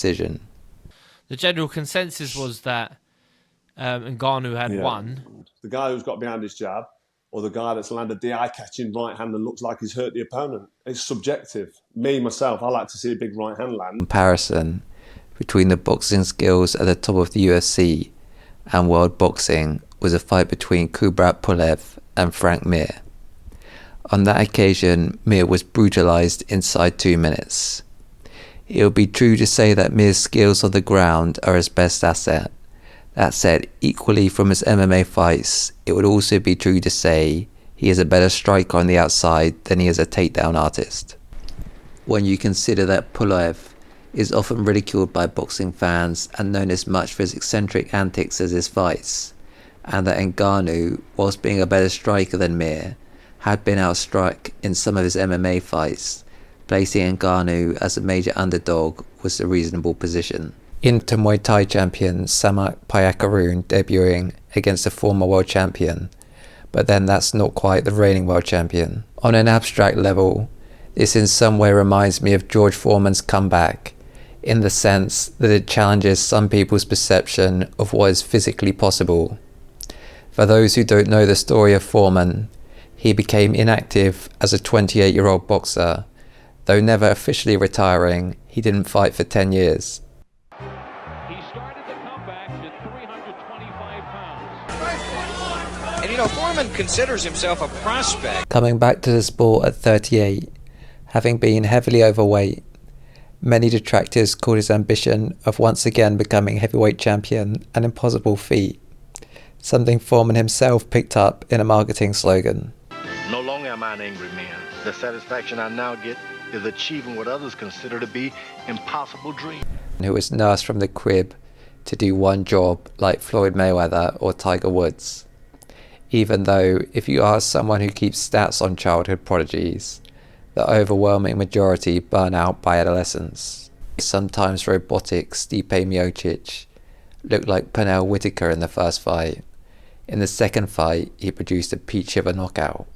decision. The general consensus was that Ngannou had won. The guy who's got behind his jab, or the guy that's landed the eye-catching right hand and looks like he's hurt the opponent. It's subjective. Me, myself, I like to see a big right hand land. Comparison between the boxing skills at the top of the UFC and world boxing was a fight between Kubrat Pulev and Frank Mir. On that occasion, Mir was brutalized inside 2 minutes. It would be true to say that Mir's skills on the ground are his best asset. That said, equally from his MMA fights, it would also be true to say he is a better striker on the outside than he is a takedown artist. When you consider that Pulev is often ridiculed by boxing fans and known as much for his eccentric antics as his fights, and that Ngannou, whilst being a better striker than Mir, had been outstruck in some of his MMA fights, placing Ngannou as a major underdog was a reasonable position. Inter Muay Thai champion Samak Payakaroon debuting against a former world champion, but then that's not quite the reigning world champion. On an abstract level, this in some way reminds me of George Foreman's comeback, in the sense that it challenges some people's perception of what is physically possible. For those who don't know the story of Foreman, he became inactive as a 28-year-old boxer. Though never officially retiring, he didn't fight for 10 years. And Foreman considers himself a prospect. Coming back to the sport at 38, having been heavily overweight, many detractors called his ambition of once again becoming heavyweight champion an impossible feat, something Foreman himself picked up in a marketing slogan. No longer am I an angry man. The satisfaction I now get is achieving what others consider to be impossible dreams. Who was nursed from the crib to do one job like Floyd Mayweather or Tiger Woods. Even though, if you ask someone who keeps stats on childhood prodigies, the overwhelming majority burn out by adolescence. Sometimes robotic Stipe Miocic looked like Pernell Whitaker in the first fight. In the second fight, he produced a peach of a knockout.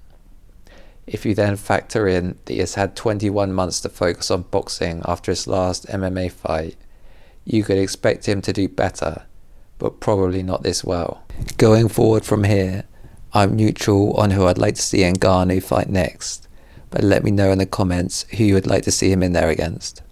If you then factor in that he has had 21 months to focus on boxing after his last MMA fight, you could expect him to do better, but probably not this well. Going forward from here, I'm neutral on who I'd like to see Ngannou fight next, but let me know in the comments who you would like to see him in there against.